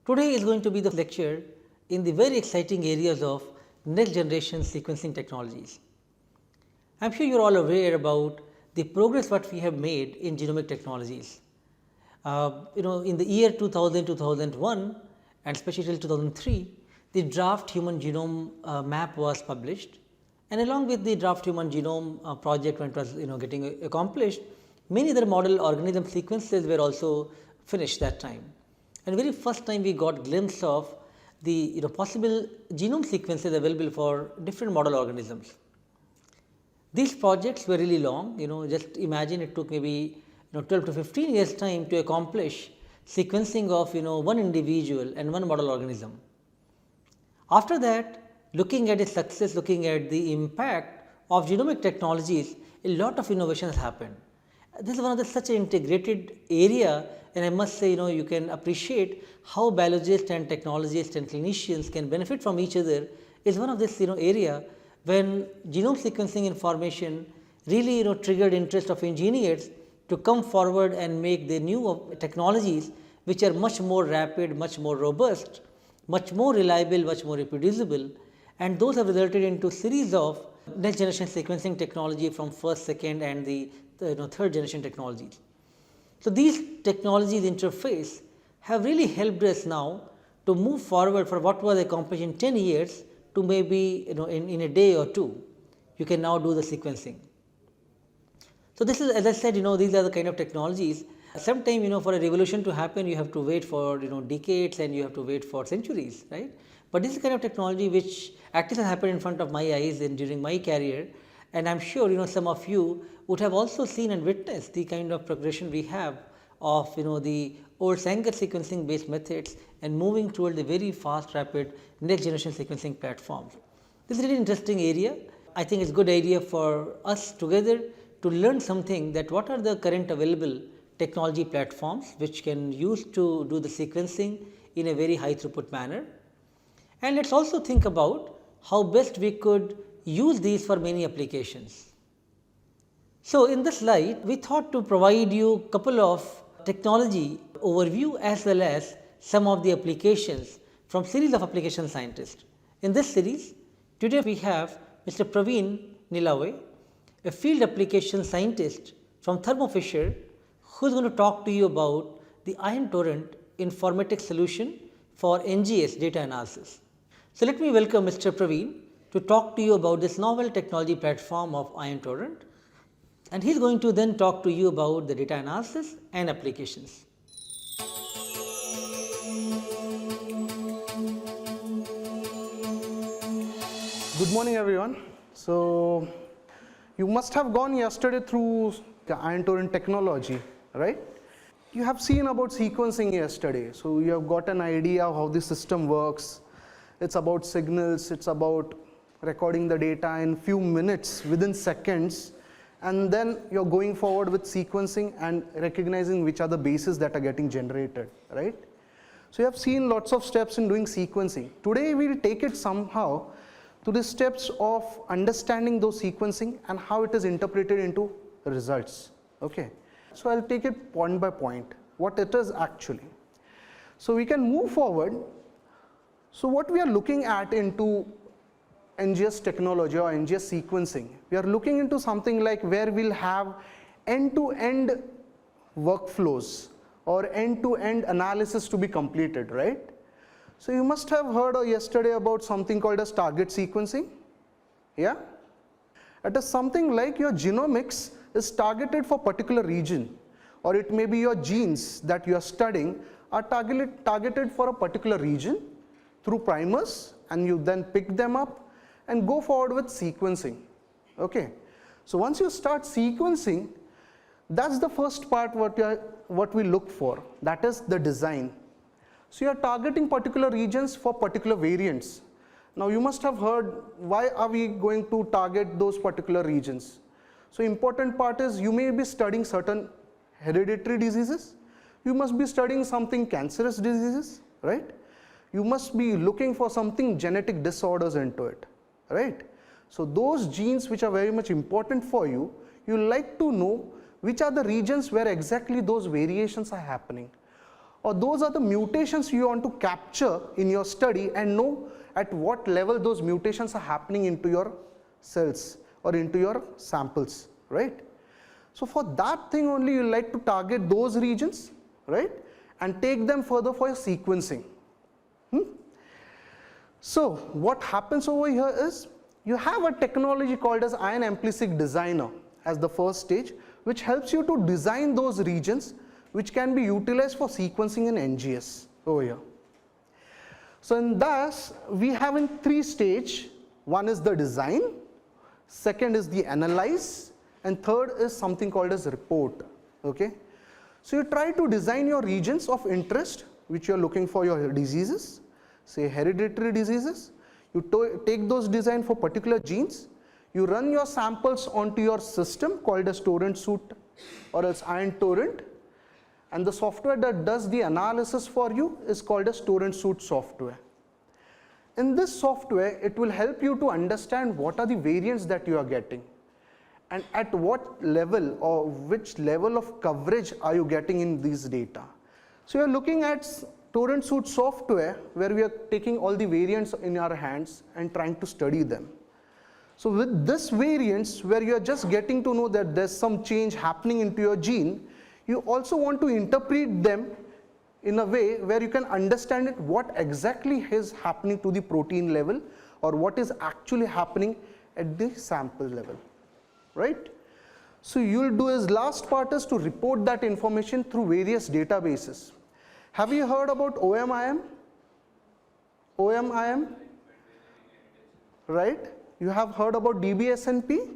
Today is going to be the lecture in the very exciting areas of next generation sequencing technologies. I am sure you are all aware about the progress what we have made in genomic technologies. In the year 2000, 2001 and especially till 2003, the draft human genome map was published, and along with the draft human genome project when it was getting accomplished, many other model organism sequences were also finished that time. And very first time we got glimpse of the possible genome sequences available for different model organisms. These projects were really long, just imagine it took maybe 12 to 15 years time to accomplish sequencing of one individual and one model organism. After that, looking at its success, looking at the impact of genomic technologies, a lot of innovations happened. This is one of the such an integrated area, and I must say you can appreciate how biologists and technologists and clinicians can benefit from each other is one of this area when genome sequencing information really triggered interest of engineers to come forward and make the new technologies which are much more rapid, much more robust, much more reliable, much more reproducible, and those have resulted into series of next generation sequencing technology from first, second and the third generation technologies. So, these technologies interface have really helped us now to move forward for what was accomplished in 10 years to maybe in a day or two, you can now do the sequencing. So, this is as I said these are the kind of technologies. Sometimes for a revolution to happen you have to wait for decades and you have to wait for centuries, right. But this is the kind of technology which actually has happened in front of my eyes and during my career, and I am sure some of you would have also seen and witnessed the kind of progression we have of the old Sanger sequencing based methods and moving toward the very fast rapid next generation sequencing platforms. This is a really interesting area. I think it is a good idea for us together to learn something, that what are the current available technology platforms which can use to do the sequencing in a very high throughput manner, and let us also think about how best we could use these for many applications. So, in this slide we thought to provide you couple of technology overview as well as some of the applications from series of application scientists. In this series, today we have Mr. Praveen Nilaway, a field application scientist from Thermo Fisher, who is going to talk to you about the ion torrent informatics solution for NGS data analysis. So, let me welcome Mr. Praveen to talk to you about this novel technology platform of ion torrent, and he is going to then talk to you about the data analysis and applications. Good morning everyone. So, you must have gone yesterday through the ion torrent technology, right? You have seen about sequencing yesterday. So, you have got an idea of how the system works. It is about signals, it is about recording the data in few minutes within seconds, and then you are going forward with sequencing and recognizing which are the bases that are getting generated, right. So, you have seen lots of steps in doing sequencing. Today we will take it somehow to the steps of understanding those sequencing and how it is interpreted into results. Okay. So, I will take it point by point what it is actually. So, we can move forward. So, what we are looking at into NGS technology or NGS sequencing, we are looking into something like where we will have end-to-end workflows or end-to-end analysis to be completed, right. So, you must have heard yesterday about something called as target sequencing, yeah. It is something like your genomics is targeted for particular region, or it may be your genes that you are studying are targeted for a particular region through primers, and you then pick them up and go forward with sequencing. Okay. So, once you start sequencing, that is the first part what we look for, that is the design. So, you are targeting particular regions for particular variants. Now, you must have heard why are we going to target those particular regions. So, important part is you may be studying certain hereditary diseases, you must be studying something cancerous diseases, right. You must be looking for something genetic disorders into it, right. So, those genes which are very much important for you, you like to know which are the regions where exactly those variations are happening. or those are the mutations you want to capture in your study and know at what level those mutations are happening into your cells or into your samples, right? So for that thing only you like to target those regions, right, and take them further for your sequencing. So what happens over here is you have a technology called as ion ampli-seq designer as the first stage, which helps you to design those regions which can be utilized for sequencing in NGS over here. So in this we have in 3 stages. One is the design, second is the analyze, and third is something called as report. Okay, so you try to design your regions of interest which you are looking for your diseases, say hereditary diseases. You take those design for particular genes, you run your samples onto your system called as torrent suite or else ion torrent, and the software that does the analysis for you is called as torrent suite software. In this software, it will help you to understand what are the variants that you are getting and at what level or which level of coverage are you getting in these data. So you are looking at torrent suite software where we are taking all the variants in our hands and trying to study them. So with this variants where you are just getting to know that there's some change happening into your gene, you also want to interpret them in a way where you can understand it what exactly is happening to the protein level or what is actually happening at the sample level, right? So you'll do is last part is to report that information through various databases. Have you heard about OMIM? OMIM, right? You have heard about DBSNP,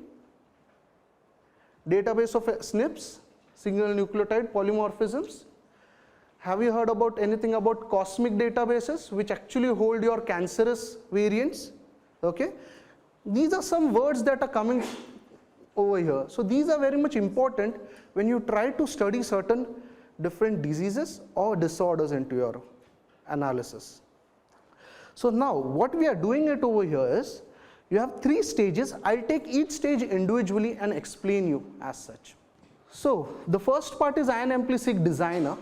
database of SNPs, single nucleotide polymorphisms. Have you heard about anything about cosmic databases which actually hold your cancerous variants? Okay, these are some words that are coming over here. So these are very much important when you try to study certain different diseases or disorders into your analysis. So now what we are doing it over here is you have 3 stages. I'll take each stage individually and explain you as such. So the first part is ion ampli-seq designer.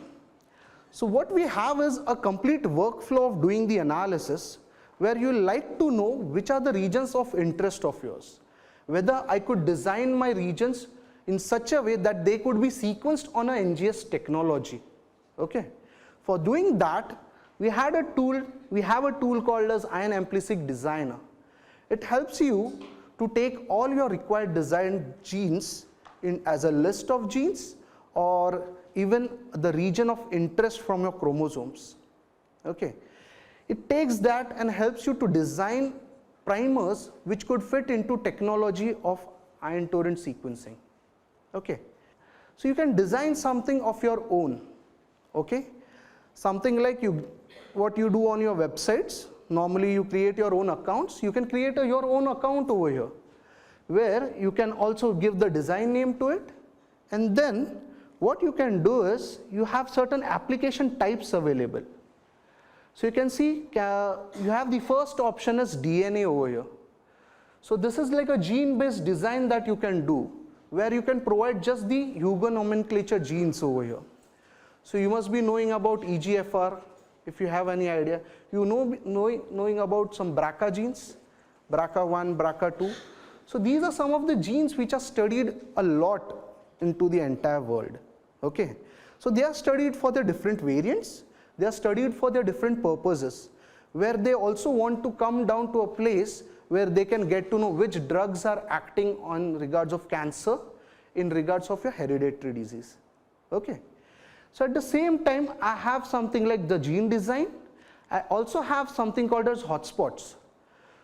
So what we have is a complete workflow of doing the analysis where you like to know which are the regions of interest of yours. Whether I could design my regions in such a way that they could be sequenced on a NGS technology. Okay. For doing that, we have a tool called as ion ampli-seq designer. It helps you to take all your required designed genes as a list of genes or even the region of interest from your chromosomes. Okay. It takes that and helps you to design primers which could fit into technology of ion torrent sequencing. Okay. So you can design something of your own. Okay. Something like what you do on your websites. Normally you create your own accounts. You can create your own account over here where you can also give the design name to it, and then what you can do is you have certain application types available. So you can see you have the first option is DNA over here. So this is like a gene based design that you can do where you can provide just the Hugo nomenclature genes over here. So you must be knowing about EGFR if you have any idea. You knowing about some BRCA genes, BRCA1, BRCA2. So these are some of the genes which are studied a lot into the entire world. Okay. So they are studied for their different variants. They are studied for their different purposes, where they also want to come down to a place where they can get to know which drugs are acting on regards of cancer, in regards of your hereditary disease. Okay. So at the same time, I have something like the gene design. I also have something called as hotspots.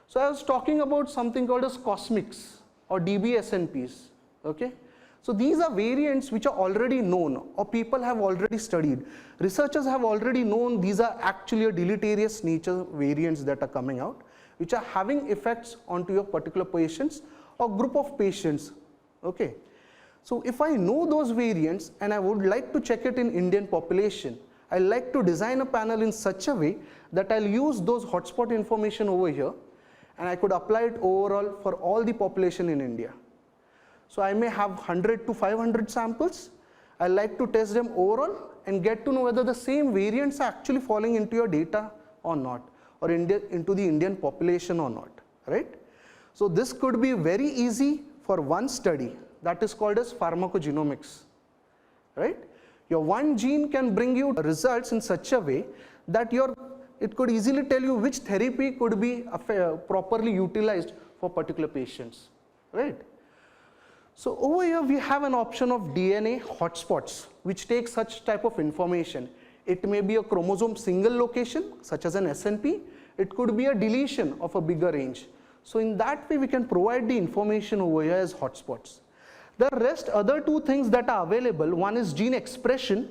So I was talking about something called as cosmics or DBSNPs. Okay. So these are variants which are already known or people have already studied. Researchers have already known these are actually a deleterious nature variants that are coming out, which are having effects onto your particular patients or group of patients. Okay. So if I know those variants and I would like to check it in Indian population, I like to design a panel in such a way that I'll use those hotspot information over here and I could apply it overall for all the population in India. So I may have 100 to 500 samples. I like to test them overall and get to know whether the same variants are actually falling into your data or not, or into the Indian population or not, right? So this could be very easy for one study, that is called as pharmacogenomics, right? Your one gene can bring you results in such a way that it could easily tell you which therapy could be properly utilized for particular patients, right? So over here we have an option of DNA hotspots which take such type of information. It may be a chromosome single location such as an SNP, it could be a deletion of a bigger range. So in that way we can provide the information over here as hotspots. The rest other two things that are available, one is gene expression.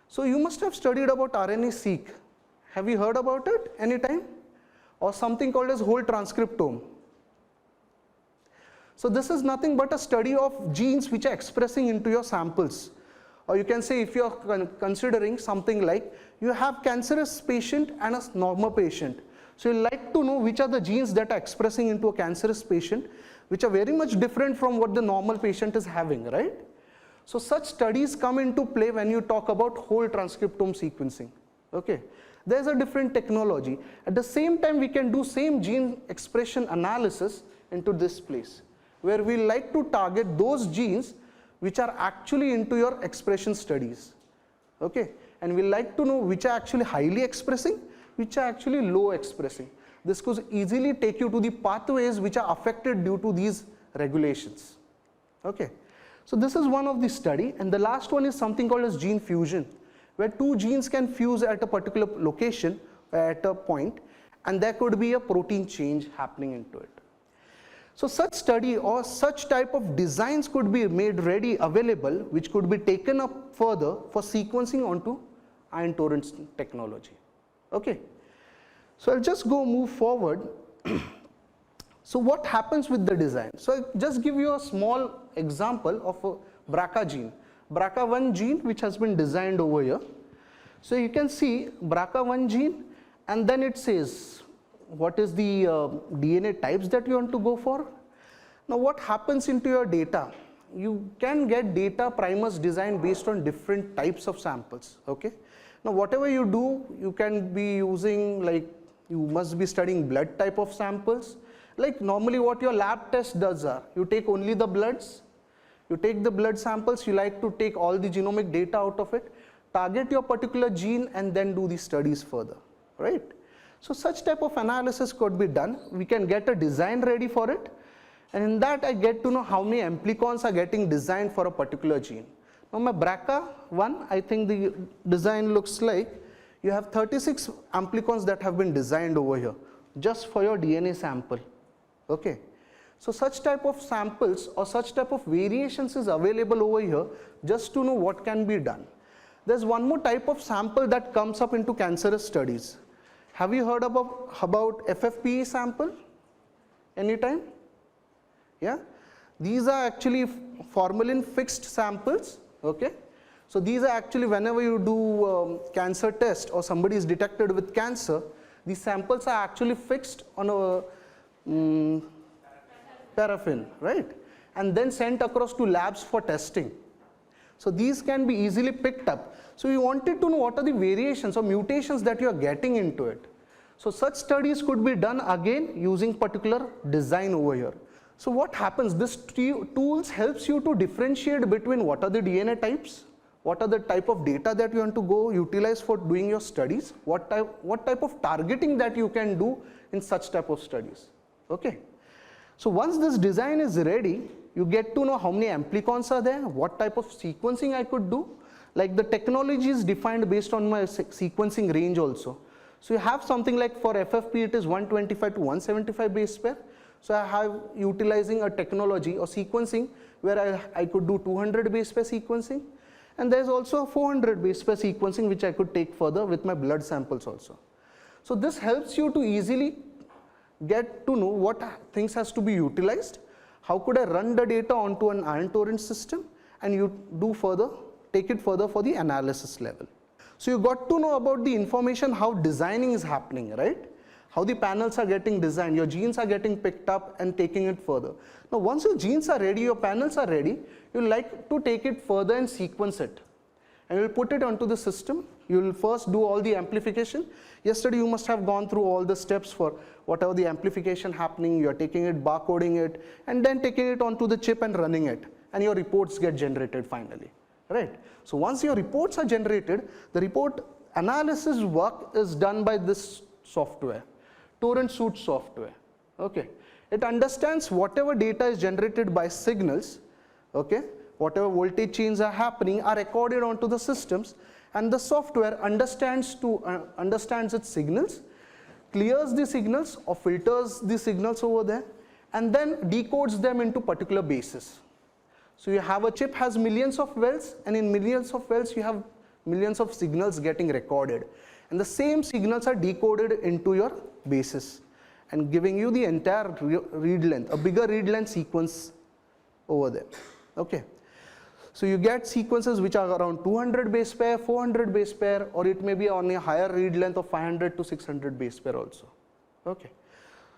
So you must have studied about RNA-seq. Have you heard about it anytime? Or something called as whole transcriptome. So this is nothing but a study of genes which are expressing into your samples. Or you can say if you are considering something like you have cancerous patient and a normal patient. So you like to know which are the genes that are expressing into a cancerous patient, which are very much different from what the normal patient is having, right? So such studies come into play when you talk about whole transcriptome sequencing, okay? There's a different technology. At the same time, we can do same gene expression analysis into this place, where we like to target those genes which are actually into your expression studies, okay? And we like to know which are actually highly expressing, which are actually low expressing. This could easily take you to the pathways which are affected due to these regulations, okay? So this is one of the study, and the last one is something called as gene fusion, where two genes can fuse at a particular location, at a point, and there could be a protein change happening into it. So such study or such type of designs could be made ready, available, which could be taken up further for sequencing onto ion torrent technology, okay? So I'll just move forward. So what happens with the design? So I'll just give you a small example of a BRCA gene. BRCA1 gene which has been designed over here. So you can see BRCA1 gene, and then it says what is the DNA types that you want to go for. Now what happens into your data? You can get data primers designed based on different types of samples, okay? Now whatever you do, you can be using, like, you must be studying blood type of samples. Like normally what your lab test does are, you take only the bloods, you take the blood samples, you like to take all the genomic data out of it, target your particular gene and then do the studies further, right? So such type of analysis could be done. We can get a design ready for it, and in that I get to know how many amplicons are getting designed for a particular gene. Now my BRCA1, I think the design looks like you have 36 amplicons that have been designed over here just for your DNA sample, okay? So such type of samples or such type of variations is available over here just to know what can be done. There's one more type of sample that comes up into cancerous studies. Have you heard about FFPE sample anytime? Yeah, these are actually formalin fixed samples, okay? So these are actually whenever you do cancer test or somebody is detected with cancer, these samples are actually fixed on a paraffin, right? And then sent across to labs for testing. So these can be easily picked up. So you wanted to know what are the variations or mutations that you are getting into it. So such studies could be done again using particular design over here. So what happens, this tools helps you to differentiate between what are the DNA types, what are the type of data that you want to go utilize for doing your studies, what type of targeting that you can do in such type of studies, okay? So once this design is ready, you get to know how many amplicons are there, what type of sequencing I could do. Like the technology is defined based on my sequencing range also. So you have something like for FFP it is 125 to 175 base pair. So I have utilizing a technology or sequencing where I could do 200 base pair sequencing, and there is also a 400 base pair sequencing which I could take further with my blood samples also. So this helps you to easily get to know what things has to be utilized, how could I run the data onto an ion torrent system, and you do further, take it further for the analysis level. So you got to know about the information, how designing is happening, right? how the panels are getting designed, your genes are getting picked up and taking it further. Now once your genes are ready, your panels are ready, you like to take it further and sequence it. And you will put it onto the system. You will first do all the amplification. Yesterday you must have gone through all the steps for whatever the amplification happening, you are taking it, barcoding it, and then taking it onto the chip and running it, and your reports get generated finally, right? So once your reports are generated, the report analysis work is done by this software, torrent suite software, okay? It understands whatever data is generated by signals, okay? Whatever voltage changes are happening are recorded onto the systems, and the software understands its signals, clears the signals or filters the signals over there, and then decodes them into particular bases. So you have a chip has millions of wells, and in millions of wells you have millions of signals getting recorded, and the same signals are decoded into your bases and giving you the entire read length, a bigger read length sequence over there, okay? So you get sequences which are around 200 base pair, 400 base pair, or it may be on a higher read length of 500 to 600 base pair also, okay?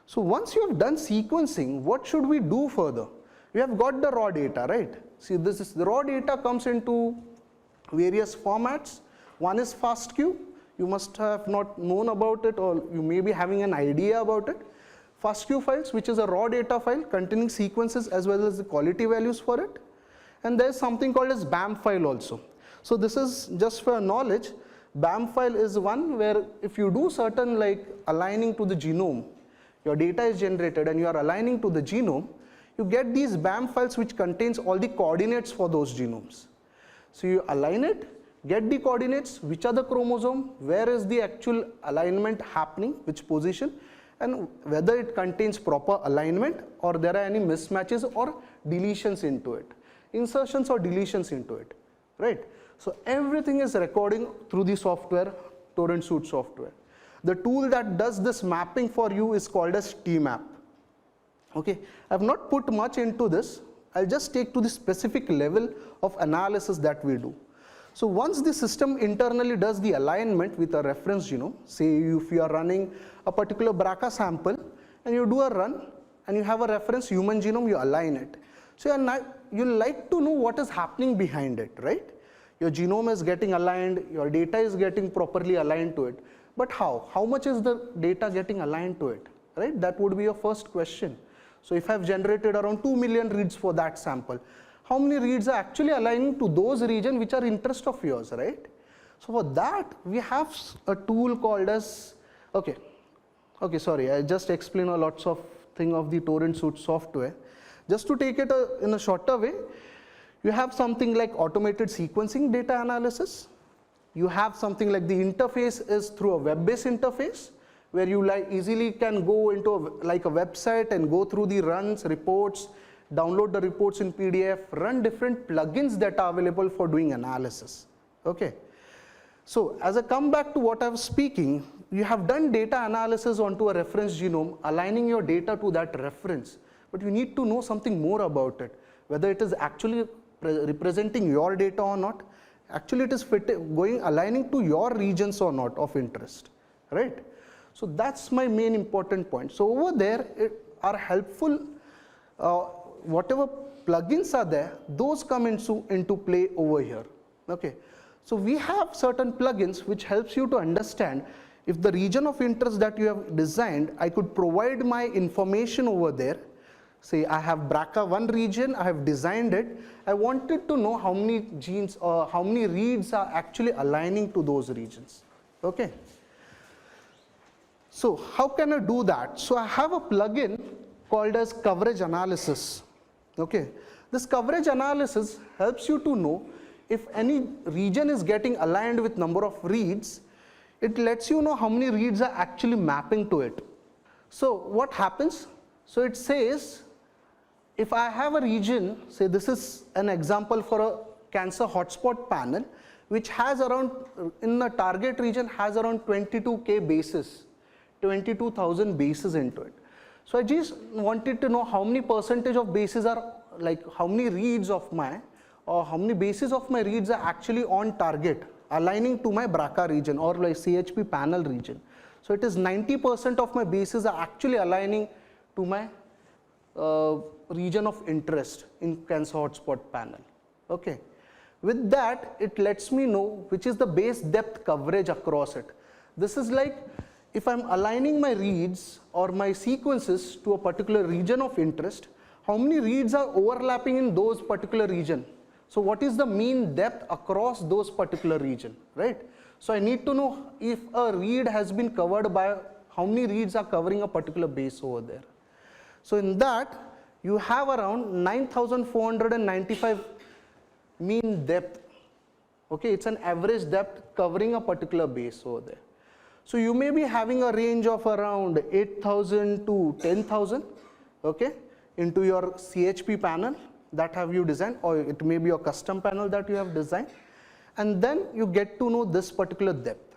So once you have done sequencing, what should we do further? We have got the raw data, right? See, the raw data comes into various formats. One is FASTQ. You must have not known about it, or you may be having an idea about it. FASTQ files, which is a raw data file containing sequences as well as the quality values for it. And there is something called as BAM file also. So this is just for knowledge. BAM file is one where if you do certain like aligning to the genome, your data is generated and you are aligning to the genome, you get these BAM files which contains all the coordinates for those genomes. So you align it, get the coordinates, which are the chromosome, where is the actual alignment happening, which position, and whether it contains proper alignment or there are any mismatches or deletions into it, insertions or deletions into it, right? So everything is recording through the software, torrent suite software. The tool that does this mapping for you is called as TMap. Okay, I have not put much into this. I'll just take to the specific level of analysis that we do. So once the system internally does the alignment with a reference genome, say if you are running a particular BRCA sample and you do a run and you have a reference human genome, you align it. So you like to know what is happening behind it, right? Your genome is getting aligned, your data is getting properly aligned to it. But how? How much is the data getting aligned to it, right? That would be your first question. So if I have generated around 2 million reads for that sample, how many reads are actually aligning to those regions which are interest of yours, right? So for that, we have a tool called as, sorry, I just explained a lots of thing of the torrent suite software. Just to take it in a shorter way, you have something like automated sequencing data analysis. You have something like the interface is through a web-based interface, where you like easily can go into a website and go through the runs, reports, download the reports in PDF, run different plugins that are available for doing analysis, okay? So as I come back to what I was speaking, you have done data analysis onto a reference genome, aligning your data to that reference, but you need to know something more about it, whether it is actually representing your data or not, actually it is aligning to your regions or not of interest, right? So that's my main important point. So over there are helpful, whatever plugins are there, those come into play over here, okay? So we have certain plugins which helps you to understand if the region of interest that you have designed, I could provide my information over there. Say I have BRCA1 region, I have designed it, I wanted to know how many genes or how many reads are actually aligning to those regions, okay? So how can I do that? So I have a plugin called as coverage analysis, okay? This coverage analysis helps you to know if any region is getting aligned with number of reads, it lets you know how many reads are actually mapping to it. So what happens? So it says, if I have a region, say this is an example for a cancer hotspot panel, which has around, in the target region has around 22K bases, 22,000 bases into it. So I just wanted to know how many percentage of bases are, like how many reads of my, or how many bases of my reads are actually on target, aligning to my BRCA region or like CHP panel region. So it is 90% of my bases are actually aligning to my region of interest in cancer hotspot panel. Okay. With that, it lets me know which is the base depth coverage across it. This is like if I'm aligning my reads or my sequences to a particular region of interest, how many reads are overlapping in those particular region. So what is the mean depth across those particular region, right? So I need to know if a read has been covered by how many reads are covering a particular base over there. So in that, you have around 9,495 mean depth. Okay, it's an average depth covering a particular base over there. So you may be having a range of around 8,000 to 10,000, okay, into your CHP panel that have you designed, or it may be a custom panel that you have designed, and then you get to know this particular depth.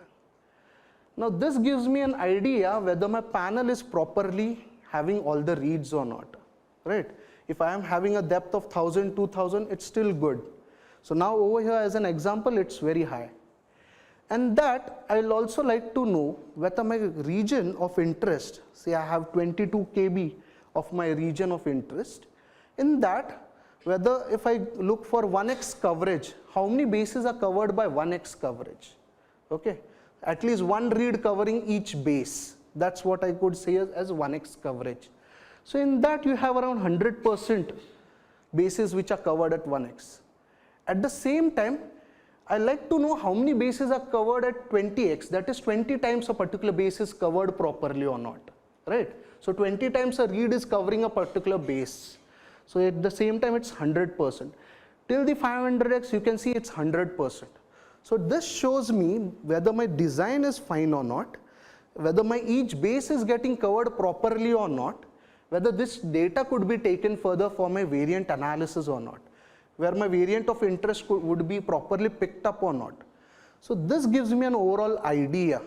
Now this gives me an idea whether my panel is properly having all the reads or not, right? If I am having a depth of 1,000, 2,000, it's still good. So now over here as an example, it's very high. And that I'll also like to know whether my region of interest, say I have 22 kb of my region of interest, in that whether if I look for 1x coverage, how many bases are covered by 1x coverage, okay? At least one read covering each base. That's what I could say as 1x coverage. So in that you have around 100% bases which are covered at 1x. At the same time, I like to know how many bases are covered at 20x, that is 20 times a particular base is covered properly or not, right? So 20 times a read is covering a particular base. So at the same time it's 100%. Till the 500x you can see it's 100%. So this shows me whether my design is fine or not, whether my each base is getting covered properly or not, whether this data could be taken further for my variant analysis or not, where my variant of interest would be properly picked up or not. So this gives me an overall idea.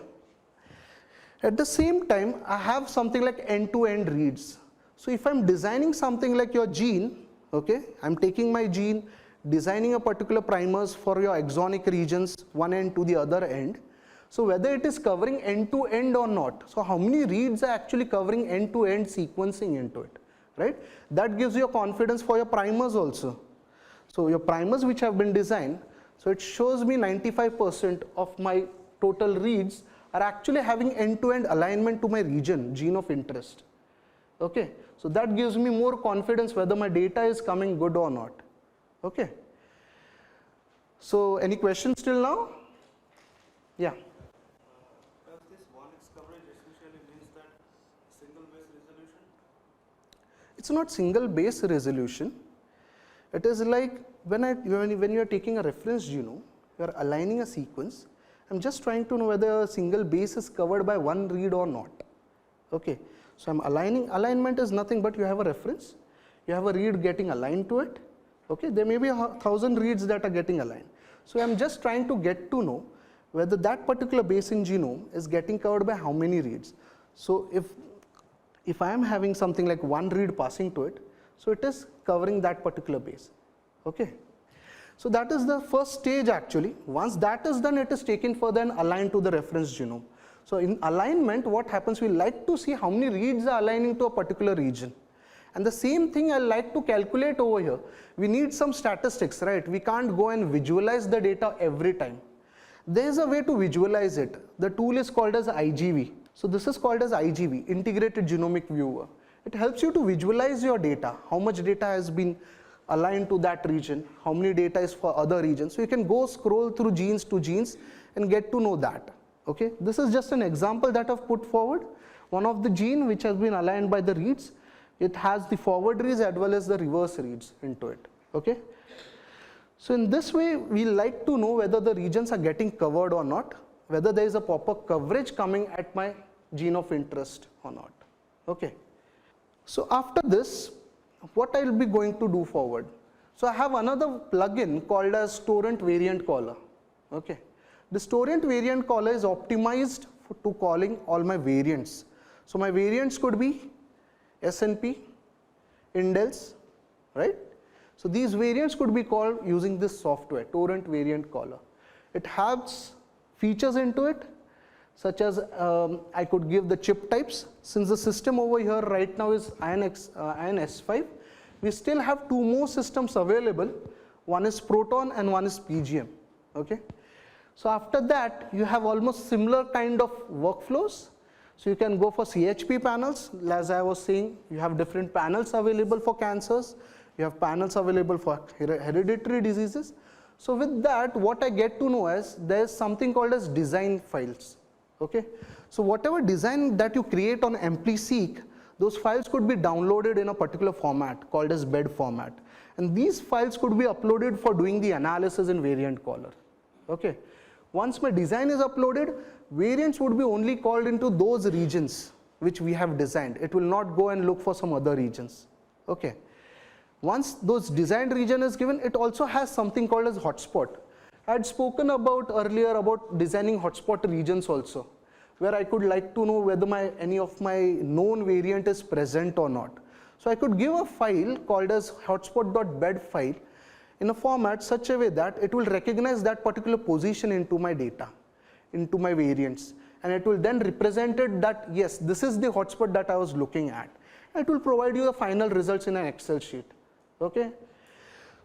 At the same time, I have something like end-to-end reads. So if I'm designing something like your gene, okay, I'm taking my gene, designing a particular primers for your exonic regions, one end to the other end. So whether it is covering end-to-end or not, so how many reads are actually covering end-to-end sequencing into it, right? That gives you a confidence for your primers also. So your primers which have been designed, so it shows me 95% of my total reads are actually having end-to-end alignment to my region, gene of interest. Okay, so that gives me more confidence whether my data is coming good or not. Okay. So any questions till now? Yeah. Does this 1x coverage essentially means that single base resolution? It's not single base resolution. It is like when you are taking a reference genome, you are aligning a sequence. I'm just trying to know whether a single base is covered by one read or not. Okay, so I'm aligning. Alignment is nothing but you have a reference, you have a read getting aligned to it. Okay, there may be 1,000 reads that are getting aligned. So I'm just trying to get to know whether that particular base in genome is getting covered by how many reads. So if I am having something like one read passing to it, so it is covering that particular base. Okay. So that is the first stage actually. Once that is done, it is taken further and aligned to the reference genome. So in alignment, what happens, we like to see how many reads are aligning to a particular region. And the same thing I like to calculate over here. We need some statistics, right? We can't go and visualize the data every time. There is a way to visualize it. The tool is called as IGV. So this is called as IGV, Integrated Genomic Viewer. It helps you to visualize your data, how much data has been aligned to that region, how many data is for other regions. So you can go scroll through genes to genes and get to know that. Okay, this is just an example that I've put forward. One of the gene which has been aligned by the reads, it has the forward reads as well as the reverse reads into it. Okay, so in this way we like to know whether the regions are getting covered or not, whether there is a proper coverage coming at my gene of interest or not. Okay, so after this, what I will be going to do forward. So I have another plugin called as Torrent Variant Caller. Okay, this Torrent Variant Caller is optimized to calling all my variants. So my variants could be SNP, indels, right? So these variants could be called using this software, Torrent Variant Caller. It has features into it such as I could give the chip types. Since the system over here right now is ION S5, we still have two more systems available. One is proton and one is PGM. Okay. So after that, you have almost similar kind of workflows. So you can go for CHP panels. As I was saying, you have different panels available for cancers. You have panels available for hereditary diseases. So with that, what I get to know is there is something called as design files. Okay. So whatever design that you create on AmpliSeq, those files could be downloaded in a particular format called as bed format. And these files could be uploaded for doing the analysis in variant caller. Okay. Once my design is uploaded, variants would be only called into those regions which we have designed. It will not go and look for some other regions. Okay. Once those designed region is given, it also has something called as hotspot. I had spoken about earlier about designing hotspot regions also, where I could like to know whether any of my known variant is present or not. So I could give a file called as hotspot.bed file in a format such a way that it will recognize that particular position into my data, into my variants, and it will then represent it that yes, this is the hotspot that I was looking at. It will provide you the final results in an Excel sheet. Okay.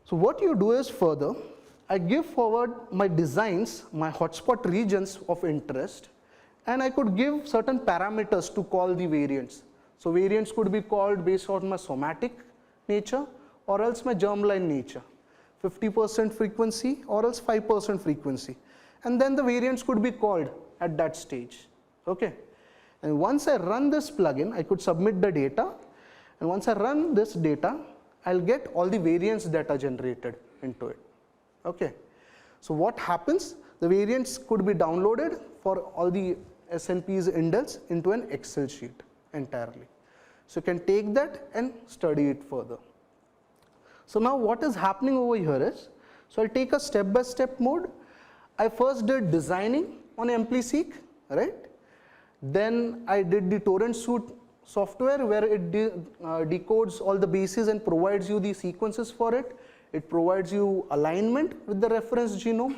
So what you do is further, I give forward my designs, my hotspot regions of interest, and I could give certain parameters to call the variants. So variants could be called based on my somatic nature or else my germline nature, 50% frequency or else 5% frequency. And then the variants could be called at that stage. Okay. And once I run this plugin, I could submit the data, and once I run this data, I'll get all the variants that are generated into it. Okay. So what happens? The variants could be downloaded for all the SNP's indels into an Excel sheet entirely. So you can take that and study it further. So now what is happening over here is, so I'll take a step-by-step mode. I first did designing on AmpliSeq, right? Then I did the torrent suite software where it decodes all the bases and provides you the sequences for it. It provides you alignment with the reference genome.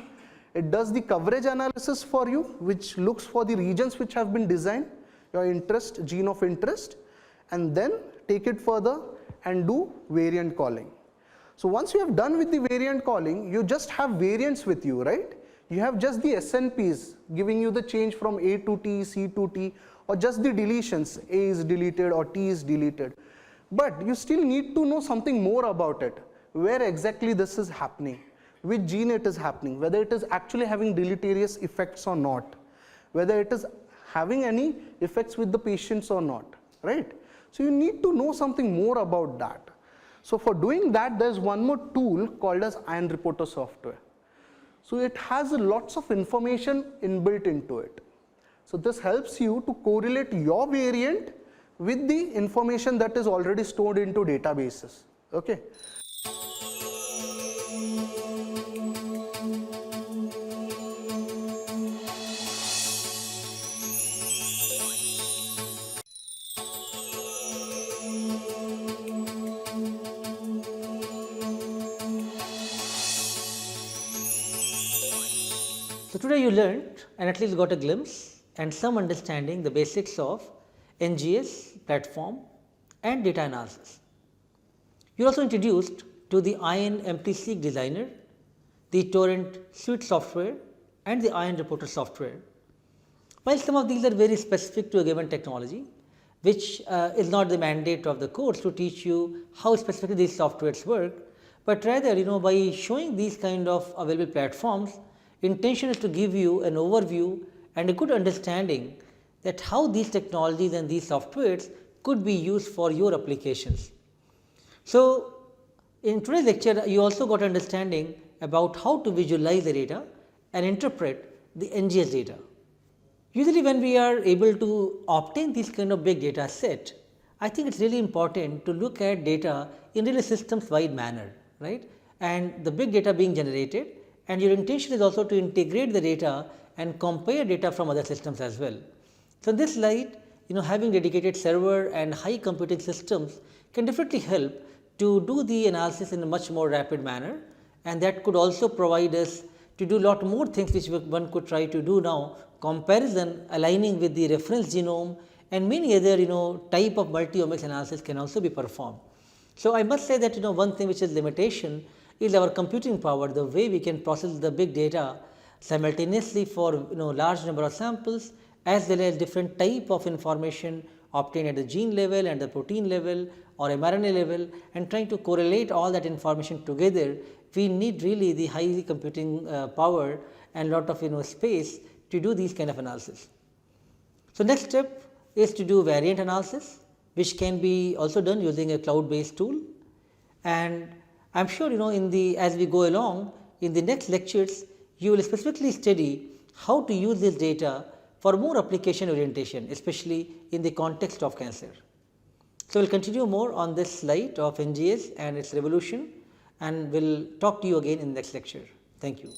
It does the coverage analysis for you, which looks for the regions which have been designed, your interest, gene of interest, and then take it further and do variant calling. So once you have done with the variant calling, you just have variants with you, right? You have just the SNPs giving you the change from A to T, C to T, or just the deletions, A is deleted or T is deleted. But you still need to know something more about it, where exactly this is happening, which gene it is happening, whether it is actually having deleterious effects or not, whether it is having any effects with the patients or not, right? So you need to know something more about that. So for doing that, there's one more tool called as Ion Reporter software. So it has lots of information inbuilt into it. So this helps you to correlate your variant with the information that is already stored into databases. Okay. So today you learned and at least got a glimpse and some understanding the basics of NGS platform and data analysis. You are also introduced to the Ion AmpliSeq designer, the torrent suite software and the Ion Reporter software. While some of these are very specific to a given technology, which is not the mandate of the course to teach you how specifically these softwares work, but rather by showing these kind of available platforms, intention is to give you an overview and a good understanding that how these technologies and these softwares could be used for your applications. So in today's lecture, you also got understanding about how to visualize the data and interpret the NGS data. Usually when we are able to obtain this kind of big data set, I think it's really important to look at data in really systems wide manner, right? And the big data being generated, and your intention is also to integrate the data and compare data from other systems as well. So in this light, having dedicated server and high computing systems can definitely help to do the analysis in a much more rapid manner, and that could also provide us to do a lot more things which one could try to do now comparison aligning with the reference genome, and many other type of multi-omics analysis can also be performed. So, I must say that one thing which is limitation is our computing power, the way we can process the big data simultaneously for large number of samples as well as different type of information obtained at the gene level and the protein level or mRNA level, and trying to correlate all that information together. We need really the high computing power and lot of space to do these kind of analysis. So, next step is to do variant analysis, which can be also done using a cloud based tool, and I am sure in the as we go along in the next lectures you will specifically study how to use this data for more application orientation, especially in the context of cancer. So, we will continue more on this slide of NGS and its revolution, and we will talk to you again in the next lecture. Thank you.